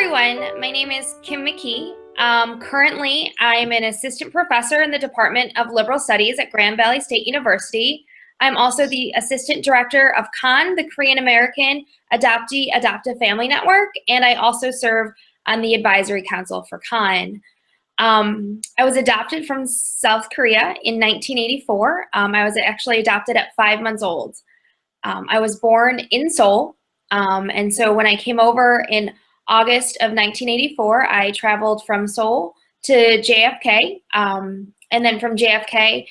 everyone, my name is Kim McKee. Currently, I'm an assistant professor in the Department of Liberal Studies at Grand Valley State University. I'm also the assistant director of KAAN, the Korean American Adoptee Adoptive Family Network, and I also serve on the advisory council for KAAN. I was adopted from South Korea in 1984. I was actually adopted at 5 months old. I was born in Seoul, and so when I came over in August of 1984, I traveled from Seoul to JFK, and then from JFK,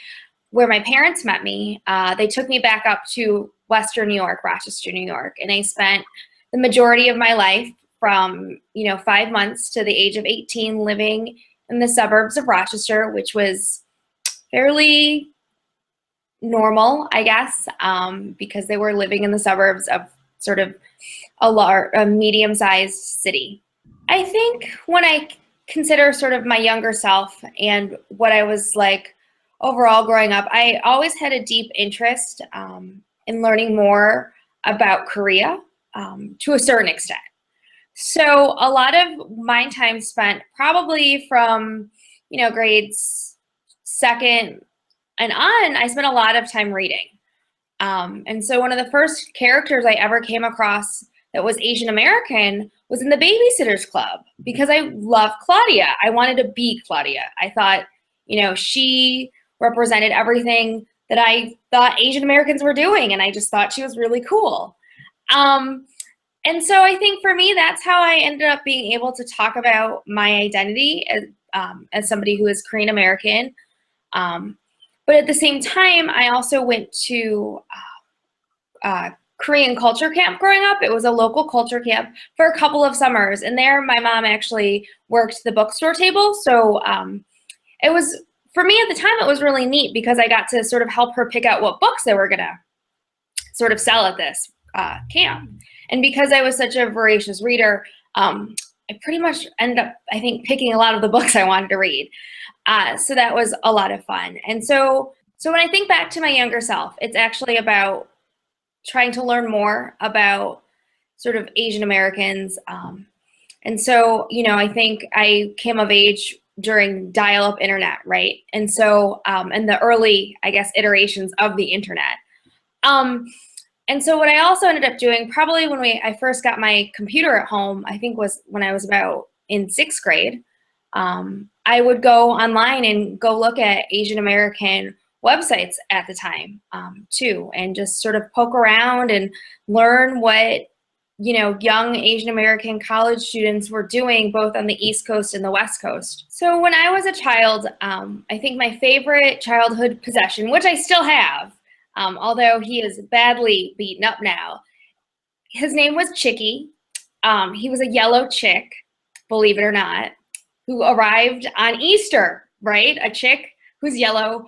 where my parents met me, they took me back up to Western New York, Rochester, New York, and I spent the majority of my life from 5 months to the age of 18 living in the suburbs of Rochester, which was fairly normal, I guess, because they were living in the suburbs of sort of a medium-sized city. I think when I consider sort of my younger self and what I was like overall growing up, I always had a deep interest in learning more about Korea to a certain extent. So a lot of my time spent probably from, grades second and on, I spent a lot of time reading. And so one of the first characters I ever came across that was Asian American was in the Babysitter's Club because I loved Claudia. I wanted to be Claudia. I thought, she represented everything that I thought Asian Americans were doing, and I just thought she was really cool. And so I think for me, that's how I ended up being able to talk about my identity as somebody who is Korean American. But at the same time, I also went to Korean culture camp growing up. It was a local culture camp for a couple of summers. And there, my mom actually worked the bookstore table. So it was, for me at the time, it was really neat because I got to sort of help her pick out what books they were going to sort of sell at this camp. And because I was such a voracious reader, I pretty much ended up, I think, picking a lot of the books I wanted to read. So that was a lot of fun. And so when I think back to my younger self, it's actually about trying to learn more about sort of Asian Americans. And so, I think I came of age during dial-up internet, right? And so, and the early, I guess, iterations of the internet. And so what I also ended up doing, probably when I first got my computer at home, I think was when I was about in 6th grade, I would go online and go look at Asian American websites at the time too, and just sort of poke around and learn what, young Asian American college students were doing both on the East Coast and the West Coast. So when I was a child, I think my favorite childhood possession, which I still have, although he is badly beaten up now, his name was Chicky. He was a yellow chick, believe it or not, who arrived on Easter, right? A chick who's yellow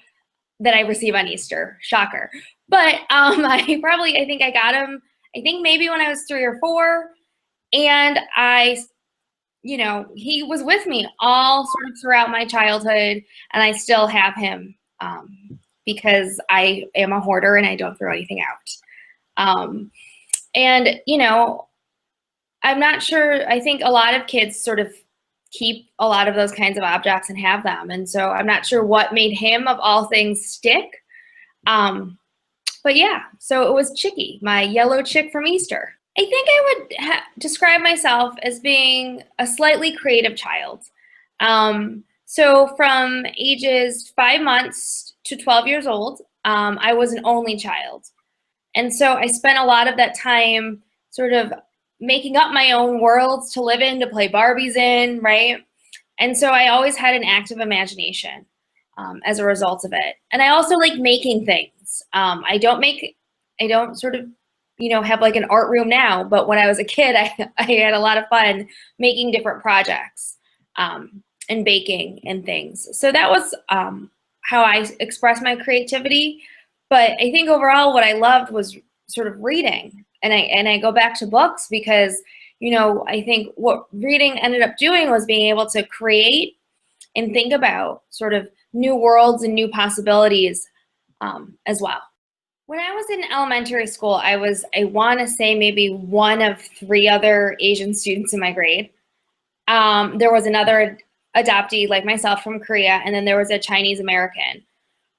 that I receive on Easter. Shocker. But I think I got him, I think maybe when I was 3 or 4. And he was with me all sort of throughout my childhood. And I still have him because I am a hoarder and I don't throw anything out. And, I'm not sure, I think a lot of kids sort of keep a lot of those kinds of objects and have them. And so I'm not sure what made him, of all things, stick. But yeah, so it was Chicky, my yellow chick from Easter. I think I would describe myself as being a slightly creative child. So from ages 5 months to 12 years old, I was an only child. And so I spent a lot of that time sort of making up my own worlds to live in, to play Barbies in, right? And so I always had an active imagination as a result of it. And I also like making things. I don't sort of, have like an art room now, but when I was a kid, I had a lot of fun making different projects and baking and things. So that was how I expressed my creativity. But I think overall what I loved was sort of reading. And I go back to books because, I think what reading ended up doing was being able to create and think about sort of new worlds and new possibilities as well. When I was in elementary school, I want to say maybe one of 3 other Asian students in my grade. There was another adoptee like myself from Korea, and then there was a Chinese American.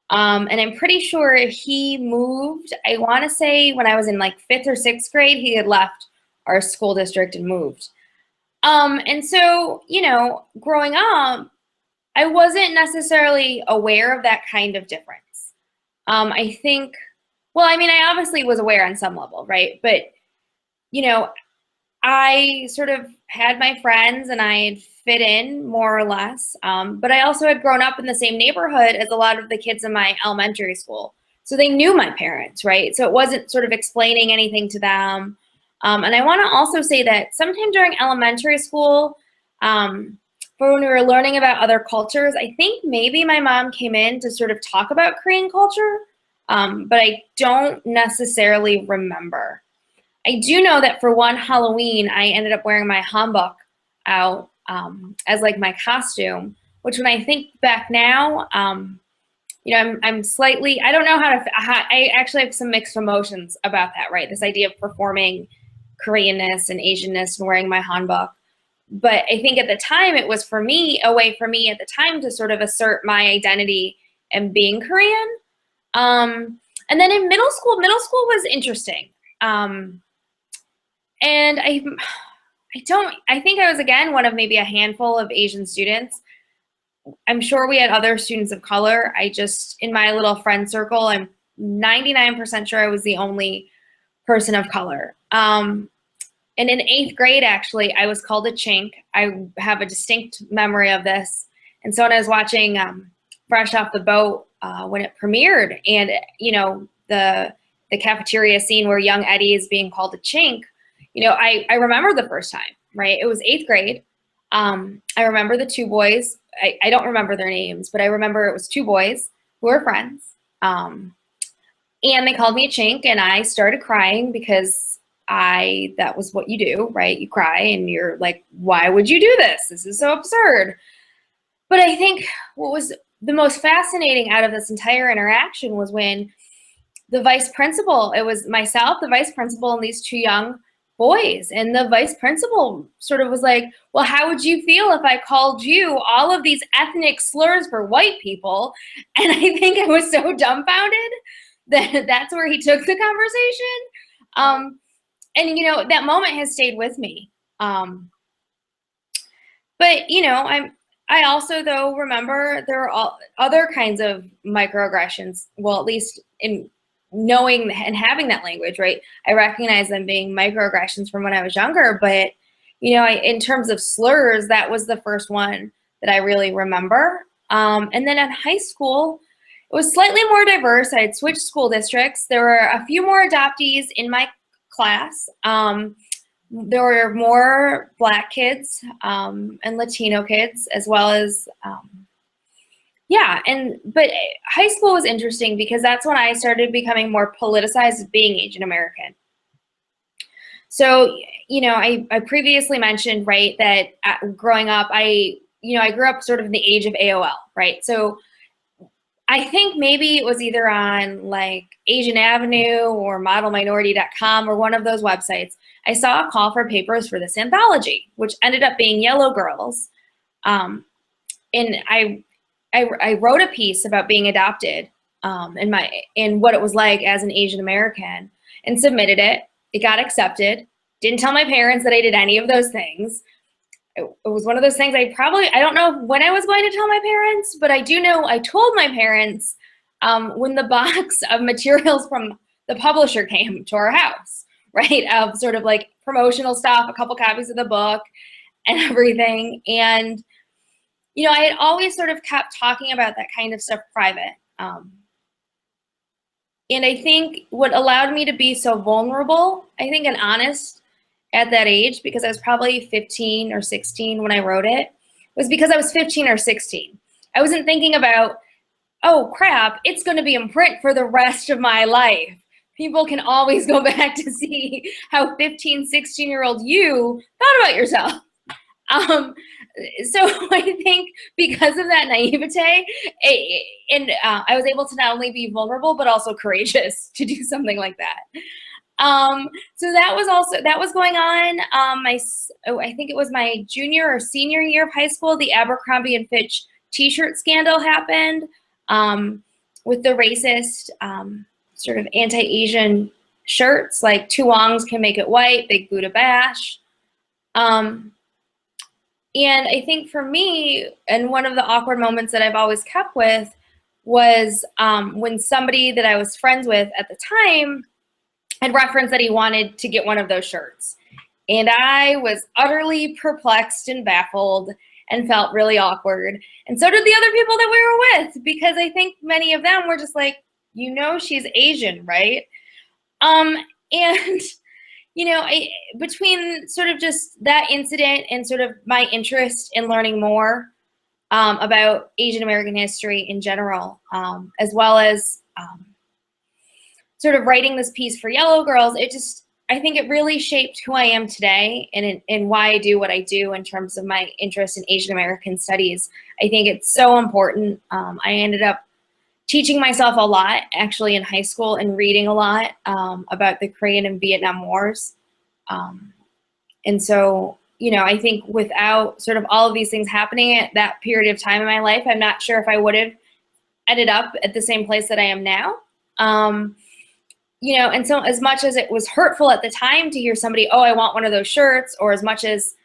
And I'm pretty sure he moved, I want to say when I was in like 5th or 6th grade, he had left our school district and moved. And so, you know, growing up, I wasn't necessarily aware of that kind of difference. I think, well, I mean, I obviously was aware on some level, right? But, you know, I sort of had my friends and I had fit in more or less, but I also had grown up in the same neighborhood as a lot of the kids in my elementary school. So they knew my parents, right? So it wasn't sort of explaining anything to them. And I want to also say that sometime during elementary school, for when we were learning about other cultures, I think maybe my mom came in to sort of talk about Korean culture, but I don't necessarily remember. I do know that for one Halloween, I ended up wearing my hanbok out as like my costume, which when I think back now, you know, I'm slightly, I don't know I actually have some mixed emotions about that, right? This idea of performing Koreanness and Asianness and wearing my hanbok. But I think at the time it was a way for me at the time to sort of assert my identity and being Korean. And then in middle school was interesting. And I think I was, again, one of maybe a handful of Asian students. I'm sure we had other students of color. In my little friend circle, I'm 99% sure I was the only person of color. And in 8th grade, actually, I was called a chink. I have a distinct memory of this. And so when I was watching Fresh Off the Boat when it premiered, and, you know, the cafeteria scene where young Eddie is being called a chink, you know, I remember the first time, right? It was 8th grade. I remember the 2 boys. I don't remember their names, but I remember it was 2 boys who were friends. And they called me a chink, and I started crying because that was what you do, right? You cry and you're like, why would you do this? This is so absurd. But I think what was the most fascinating out of this entire interaction was when the vice principal, it was myself, the vice principal, and these 2 young boys. And the vice principal sort of was like, well, how would you feel if I called you all of these ethnic slurs for white people? And I think I was so dumbfounded that that's where he took the conversation. And, you know, that moment has stayed with me. But, you know, I also, though, remember there are all other kinds of microaggressions. Well, at least in knowing and having that language, right? I recognize them being microaggressions from when I was younger. But, you know, in terms of slurs, that was the first one that I really remember. And then in high school, it was slightly more diverse. I had switched school districts. There were a few more adoptees in my class. There were more Black kids and Latino kids, as well as, but high school was interesting because that's when I started becoming more politicized as being Asian American. So, you know, I previously mentioned, right, that growing up, I grew up sort of in the age of AOL, right? So I think maybe it was either on like Asian Avenue or modelminority.com or one of those websites. I saw a call for papers for this anthology, which ended up being Yellow Girls. And I wrote a piece about being adopted and what it was like as an Asian American, and submitted it. It got accepted. Didn't tell my parents that I did any of those things. It was one of those things I don't know when I was going to tell my parents, but I do know I told my parents when the box of materials from the publisher came to our house, right? Of sort of like promotional stuff, a couple copies of the book and everything. And, you know, I had always sort of kept talking about that kind of stuff private. And I think what allowed me to be so vulnerable, I think, and honest at that age, because I was probably 15 or 16 when I wrote it, was because I was 15 or 16. I wasn't thinking about, oh crap, it's going to be in print for the rest of my life. People can always go back to see how 15, 16-year-old you thought about yourself. So I think because of that naivete, I was able to not only be vulnerable, but also courageous to do something like that. So that was going on. I think it was my junior or senior year of high school. The Abercrombie and Fitch T-shirt scandal happened with the racist sort of anti-Asian shirts, like two wongs can make it white, big Buddha bash. And I think for me, and one of the awkward moments that I've always kept with was when somebody that I was friends with at the time had referenced that he wanted to get one of those shirts. And I was utterly perplexed and baffled and felt really awkward. And so did the other people that we were with, because I think many of them were just like, you know, she's Asian, right? And, you know, between sort of just that incident and sort of my interest in learning more about Asian American history in general, as well as sort of writing this piece for Yellow Girls, I think it really shaped who I am today and why I do what I do in terms of my interest in Asian American studies. I think it's so important. I ended up teaching myself a lot actually in high school and reading a lot about the Korean and Vietnam Wars. And so, you know, I think without sort of all of these things happening at that period of time in my life, I'm not sure if I would have ended up at the same place that I am now. You know, and so as much as it was hurtful at the time to hear somebody, oh, I want one of those shirts, or as much as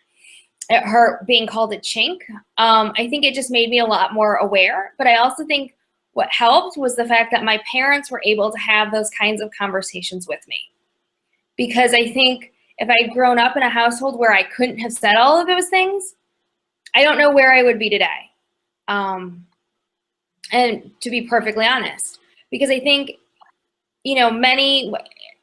it hurt being called a chink, I think it just made me a lot more aware. But I also think what helped was the fact that my parents were able to have those kinds of conversations with me. Because I think if I'd grown up in a household where I couldn't have said all of those things, I don't know where I would be today. And to be perfectly honest, because I think, you know, and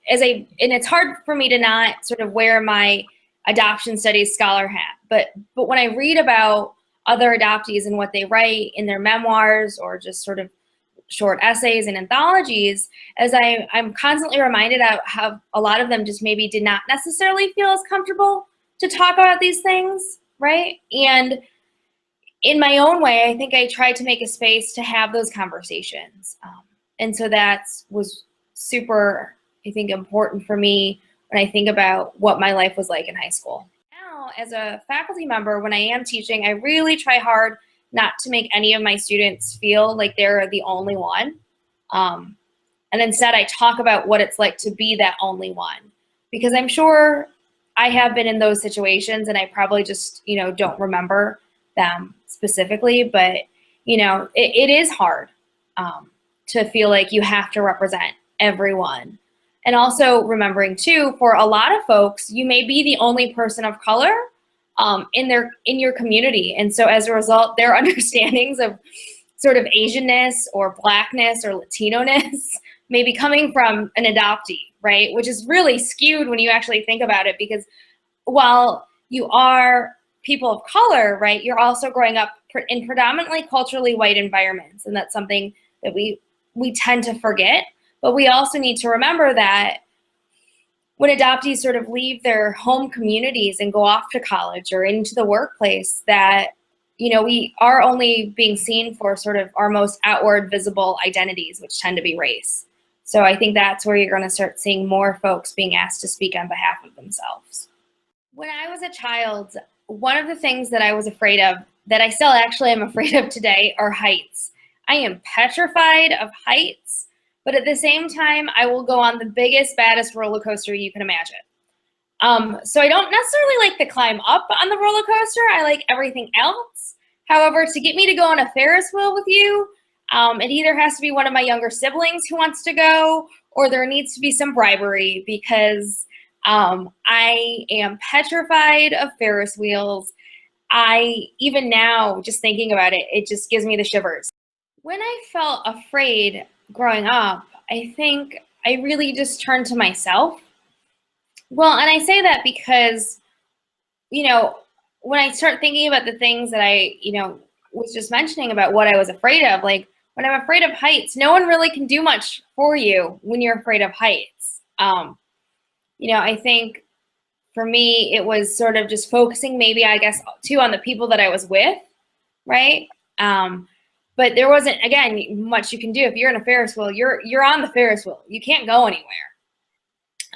it's hard for me to not sort of wear my adoption studies scholar hat, but when I read about other adoptees and what they write in their memoirs or just sort of short essays and anthologies, as I'm constantly reminded of how a lot of them just maybe did not necessarily feel as comfortable to talk about these things, right? And in my own way, I think I tried to make a space to have those conversations. And so that was super, I think, important for me when I think about what my life was like in high school. Now, as a faculty member, when I am teaching, I really try hard not to make any of my students feel like they're the only one. And instead, I talk about what it's like to be that only one. Because I'm sure I have been in those situations and I probably just, you know, don't remember them specifically. But, you know, it is hard to feel like you have to represent everyone. And also remembering too, for a lot of folks, you may be the only person of color in your community. And so as a result, their understandings of sort of Asianness or Blackness or Latino-ness may be coming from an adoptee, right? Which is really skewed when you actually think about it, because while you are people of color, right, you're also growing up in predominantly culturally white environments. And that's something that we tend to forget. But we also need to remember that when adoptees sort of leave their home communities and go off to college or into the workplace, that, you know, we are only being seen for sort of our most outward visible identities, which tend to be race. So I think that's where you're going to start seeing more folks being asked to speak on behalf of themselves. When I was a child, one of the things that I was afraid of, that I still actually am afraid of today, are heights. I am petrified of heights, but at the same time, I will go on the biggest, baddest roller coaster you can imagine. So I don't necessarily like to climb up on the roller coaster. I like everything else. However, to get me to go on a Ferris wheel with you, it either has to be one of my younger siblings who wants to go, or there needs to be some bribery, because I am petrified of Ferris wheels. Even now, just thinking about it, it just gives me the shivers. When I felt afraid growing up, I think I really just turned to myself. Well, and I say that because, you know, when I start thinking about the things that I, you know, was just mentioning about what I was afraid of, like when I'm afraid of heights, no one really can do much for you when you're afraid of heights. You know, I think for me, it was sort of just focusing maybe, I guess, too, on the people that I was with, right? But there wasn't, again, much you can do. If you're in a Ferris wheel, you're on the Ferris wheel. You can't go anywhere.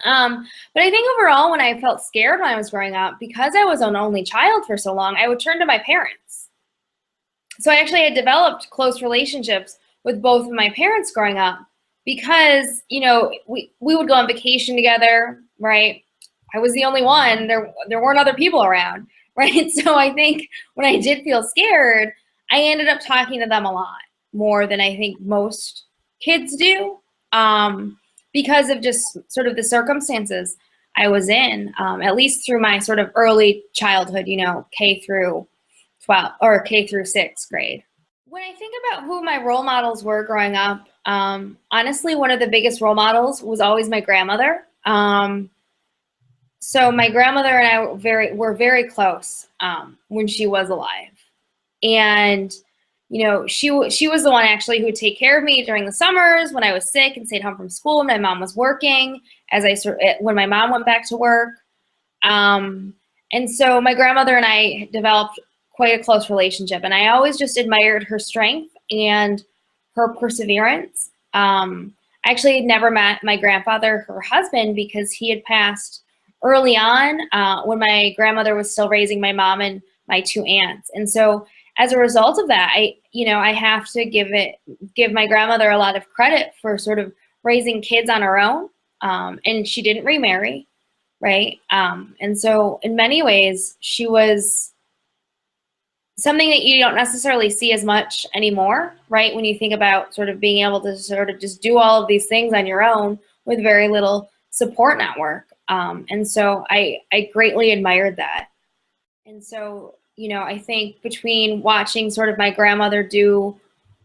But I think overall, when I felt scared when I was growing up, because I was an only child for so long, I would turn to my parents. So I actually had developed close relationships with both of my parents growing up because, you know, we would go on vacation together, right? I was the only one. There weren't other people around, right? So I think when I did feel scared, I ended up talking to them a lot more than I think most kids do, because of just sort of the circumstances I was in, at least through my sort of early childhood, you know, K through 12 or K through 6th grade. When I think about who my role models were growing up, honestly, one of the biggest role models was always my grandmother. So my grandmother and I were very close when she was alive. And, you know, she was the one actually who would take care of me during the summers when I was sick and stayed home from school. My mom was working when my mom went back to work. And so my grandmother and I developed quite a close relationship, and I always just admired her strength and her perseverance. I actually had never met my grandfather, her husband, because he had passed early on when my grandmother was still raising my mom and my 2 aunts. And so as a result of that, I have to give my grandmother a lot of credit for sort of raising kids on her own. And she didn't remarry, right? And so in many ways, she was something that you don't necessarily see as much anymore, right? When you think about sort of being able to sort of just do all of these things on your own with very little support network. And so I greatly admired that. And so, you know, I think between watching sort of my grandmother do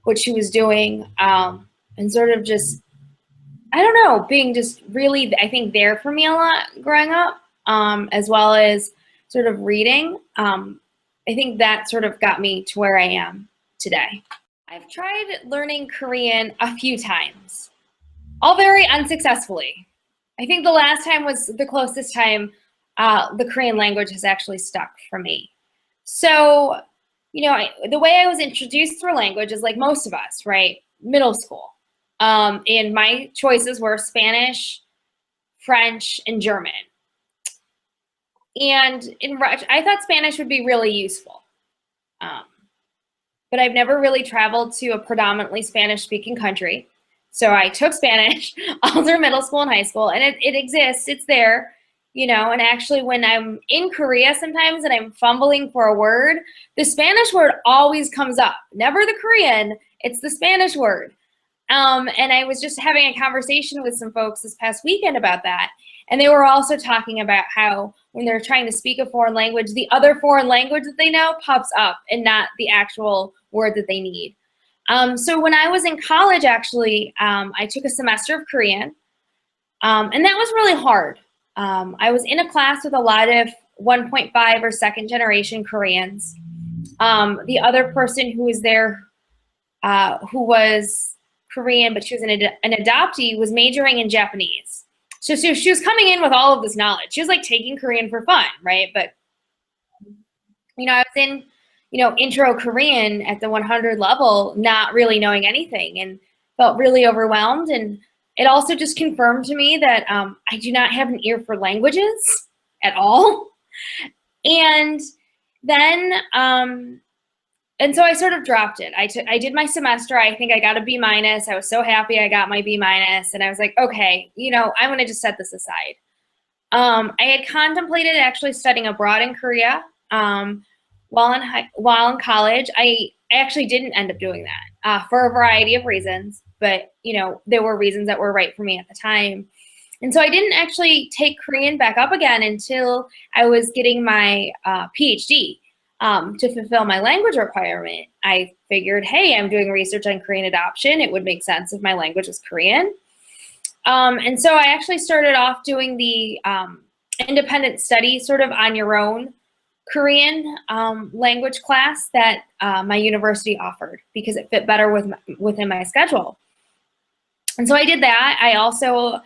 what she was doing, and sort of just, I don't know, being just really, I think, there for me a lot growing up, as well as sort of reading, I think that sort of got me to where I am today. I've tried learning Korean a few times, all very unsuccessfully. I think the last time was the closest time the Korean language has actually stuck for me. So, you know, the way I was introduced through language is like most of us, right? Middle school. And my choices were Spanish, French, and German. And I thought Spanish would be really useful. But I've never really traveled to a predominantly Spanish-speaking country. So I took Spanish all through middle school and high school, and it exists, it's there, you know, and actually when I'm in Korea sometimes and I'm fumbling for a word, the Spanish word always comes up. Never the Korean, it's the Spanish word. And I was just having a conversation with some folks this past weekend about that. And they were also talking about how when they're trying to speak a foreign language, the other foreign language that they know pops up and not the actual word that they need. So when I was in college, actually, I took a semester of Korean, and that was really hard. I was in a class with a lot of 1.5 or second generation Koreans. The other person who was there, who was Korean, but she was an adoptee, was majoring in Japanese. So she was coming in with all of this knowledge. She was like taking Korean for fun, right? But, you know, I was in, you know, intro Korean at the 100 level, not really knowing anything, and felt really overwhelmed. And it also just confirmed to me that I do not have an ear for languages at all. And then, and so I sort of dropped it. I did my semester. I think I got a B-. I was so happy I got my B-, and I was like, okay, you know, I'm going to just set this aside. I had contemplated actually studying abroad in Korea while in college. I actually didn't end up doing that for a variety of reasons, but, you know, there were reasons that were right for me at the time. And so I didn't actually take Korean back up again until I was getting my PhD. To fulfill my language requirement. I figured, hey, I'm doing research on Korean adoption. It would make sense if my language was Korean. And so I actually started off doing the independent study sort of on your own Korean language class that my university offered because it fit better within my schedule. And so I did that. I also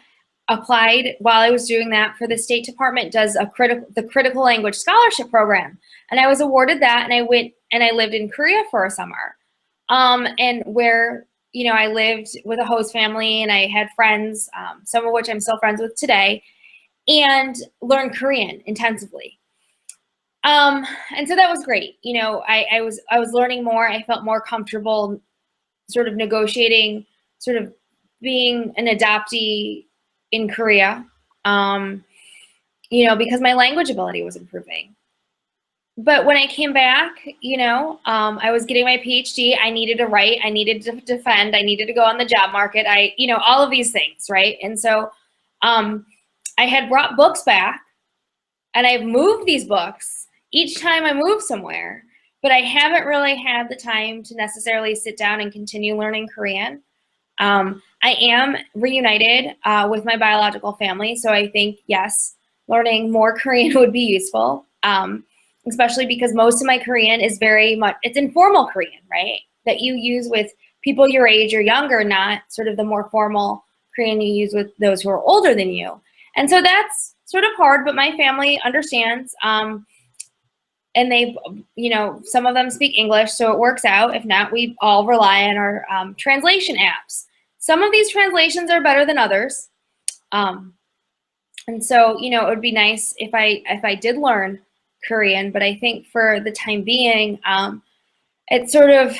applied while I was doing that for the State Department does the Critical Language Scholarship Program. And I was awarded that, and I went and I lived in Korea for a summer. And where, you know, I lived with a host family and I had friends, some of which I'm still friends with today. and learn Korean intensively. And so that was great. You know, I was learning more. I felt more comfortable sort of negotiating, sort of being an adoptee in Korea, you know, because my language ability was improving. But when I came back, you know, I was getting my PhD. I needed to write. I needed to defend. I needed to go on the job market. You know, all of these things, right? And so I had brought books back, and I've moved these books each time I move somewhere, but I haven't really had the time to necessarily sit down and continue learning Korean. I am reunited with my biological family, so I think, yes, learning more Korean would be useful. Especially because most of my Korean is very much, it's informal Korean, right? That you use with people your age or younger, not sort of the more formal Korean you use with those who are older than you. And so that's sort of hard, but my family understands. And they, you know, some of them speak English, so it works out. If not, we all rely on our translation apps. Some of these translations are better than others. And so, you know, it would be nice if I did learn Korean, but I think for the time being, it's sort of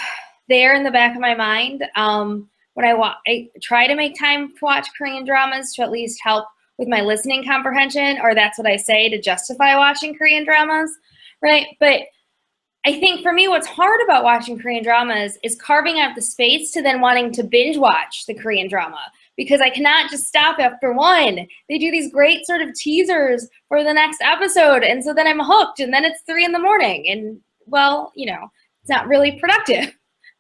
there in the back of my mind. When I try to make time to watch Korean dramas to at least help with my listening comprehension, or that's what I say to justify watching Korean dramas, right? But I think for me, what's hard about watching Korean dramas is carving out the space to then wanting to binge watch the Korean drama, because I cannot just stop after one. They do these great sort of teasers for the next episode, and so then I'm hooked, and then it's 3 in the morning, and well, you know, it's not really productive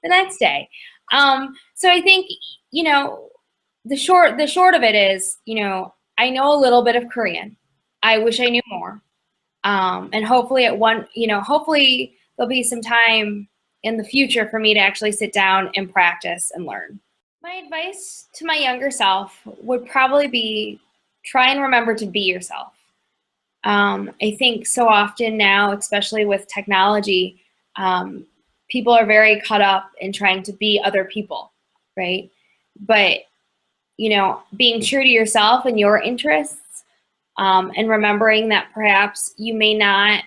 the next day. So I think, you know, the short of it is, you know, I know a little bit of Korean. I wish I knew more, and hopefully hopefully there'll be some time in the future for me to actually sit down and practice and learn. My advice to my younger self would probably be try and remember to be yourself. I think so often now, especially with technology, people are very caught up in trying to be other people, right? But, you know, being true to yourself and your interests, and remembering that perhaps you may not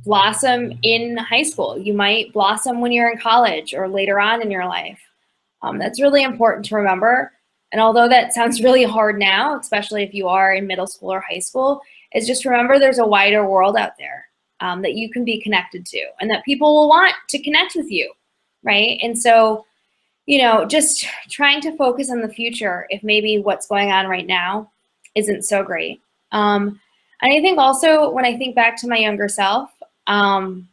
blossom in high school. You might blossom when you're in college or later on in your life. That's really important to remember. And although that sounds really hard now, especially if you are in middle school or high school, is just remember there's a wider world out there that you can be connected to, and that people will want to connect with you, right? And so, you know, just trying to focus on the future if maybe what's going on right now isn't so great. And I think also when I think back to my younger self, I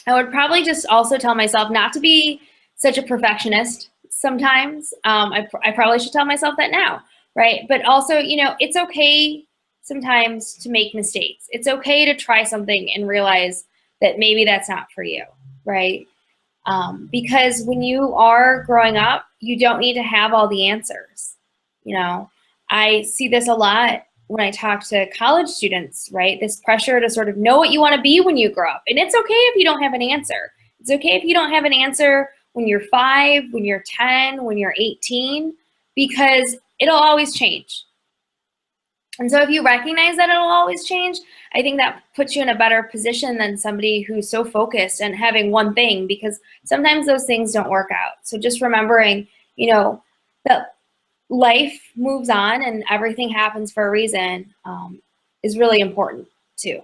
would probably just also tell myself not to be such a perfectionist sometimes. I probably should tell myself that now, right? But also, you know, it's okay sometimes to make mistakes. It's okay to try something and realize that maybe that's not for you, right? Because when you are growing up, you don't need to have all the answers. You know, I see this a lot when I talk to college students, right? This pressure to sort of know what you want to be when you grow up. And it's okay if you don't have an answer. It's okay if you don't have an answer when you're 5, when you're 10, when you're 18, because it'll always change. And so if you recognize that it'll always change, I think that puts you in a better position than somebody who's so focused and having one thing, because sometimes those things don't work out. So just remembering, you know, that life moves on and everything happens for a reason is really important too.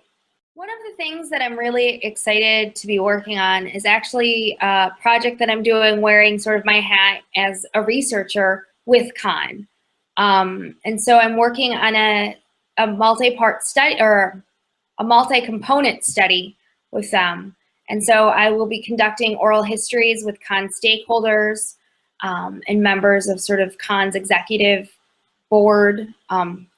One of the things that I'm really excited to be working on is actually a project that I'm doing wearing sort of my hat as a researcher with KAAN. And so I'm working on a multi-part study, or a multi-component study with them. And so I will be conducting oral histories with KAAN stakeholders and members of sort of KAAN's executive board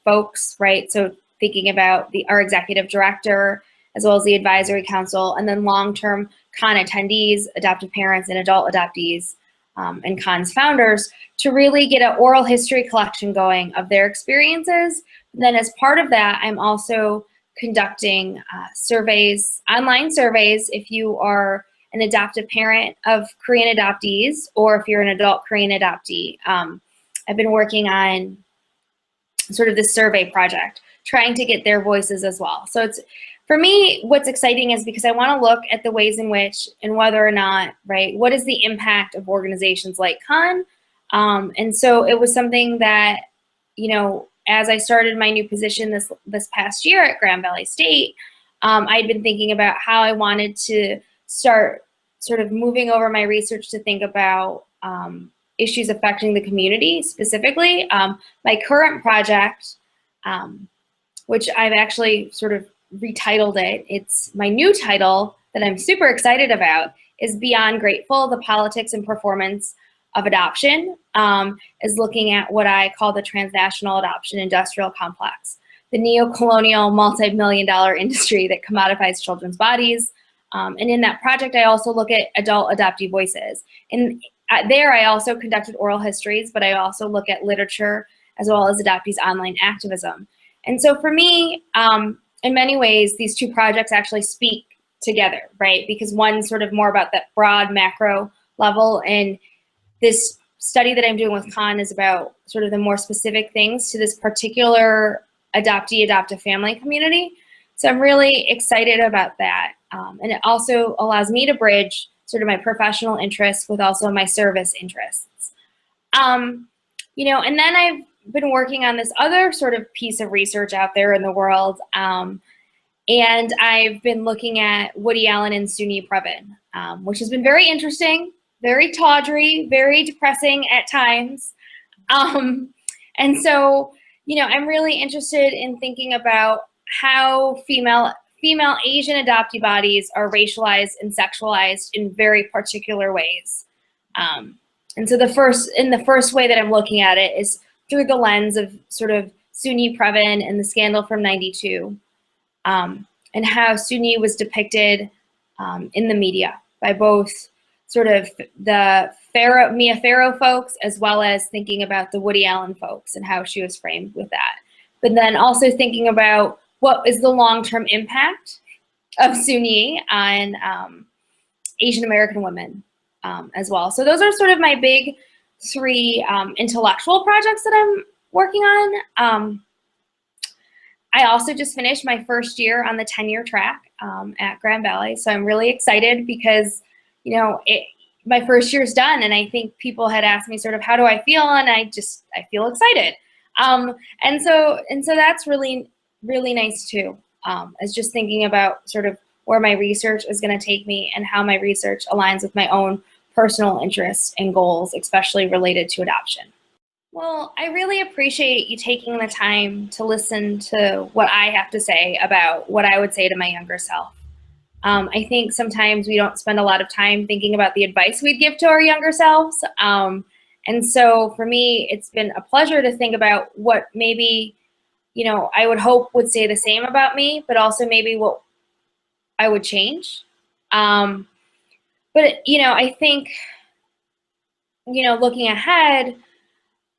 folks, right? So thinking about our executive director, as well as the advisory council, and then long-term KAAN attendees, adoptive parents, and adult adoptees, and KAAN's founders, to really get an oral history collection going of their experiences. And then as part of that, I'm also conducting surveys, online surveys, if you are an adoptive parent of Korean adoptees, or if you're an adult Korean adoptee. I've been working on sort of this survey project, trying to get their voices as well. So it's, for me, what's exciting is because I want to look at the ways in which and whether or not, right, what is the impact of organizations like KAAN? And so it was something that, you know, as I started my new position this past year at Grand Valley State, I'd been thinking about how I wanted to start sort of moving over my research to think about issues affecting the community specifically. My current project, which I've actually sort of retitled it, it's my new title that I'm super excited about, is Beyond Grateful, the Politics and Performance of Adoption, is looking at what I call the transnational adoption industrial complex, the neo-colonial multi-million-dollar industry that commodifies children's bodies. And in that project, I also look at adult adoptee voices. And there I also conducted oral histories, but I also look at literature as well as adoptees' online activism. And so for me, in many ways, these two projects actually speak together, right? Because one's sort of more about that broad macro level, and this study that I'm doing with KAAN is about sort of the more specific things to this particular adoptive family community. So I'm really excited about that. And it also allows me to bridge sort of my professional interests with also my service interests. You know, and then I've been working on this other sort of piece of research out there in the world. And I've been looking at Woody Allen and Soon-Yi Previn, which has been very interesting, very tawdry, very depressing at times. And so, you know, I'm really interested in thinking about how female Asian adoptee bodies are racialized and sexualized in very particular ways. And so the first way that I'm looking at it is through the lens of sort of Soon-Yi Previn and the scandal from '92, and how Soon-Yi was depicted in the media by both sort of the Mia Farrow folks as well as thinking about the Woody Allen folks and how she was framed with that. But then also thinking about what is the long-term impact of Soon-Yi on Asian American women as well. So those are sort of my big three intellectual projects that I'm working on. I also just finished my first year on the tenure track at Grand Valley. So I'm really excited because, you know, my first year's done, and I think people had asked me sort of, how do I feel? And I feel excited. And so that's really, really nice too, is just thinking about sort of where my research is going to take me and how my research aligns with my own personal interests and goals, especially related to adoption. Well, I really appreciate you taking the time to listen to what I have to say about what I would say to my younger self. I think sometimes we don't spend a lot of time thinking about the advice we'd give to our younger selves. And so for me, it's been a pleasure to think about what maybe, you know, I would hope would say the same about me, but also maybe what I would change. But, you know, I think, you know, looking ahead,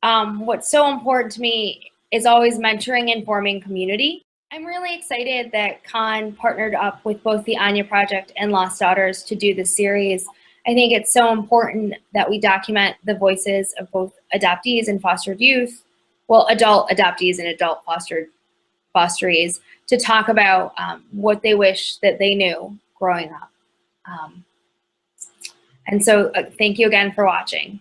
what's so important to me is always mentoring and forming community. I'm really excited that KAAN partnered up with both the Anya Project and Lost Daughters to do this series. I think it's so important that we document the voices of both adoptees and fostered youth, well, adult adoptees and adult fosterees, to talk about what they wish that they knew growing up. And so thank you again for watching.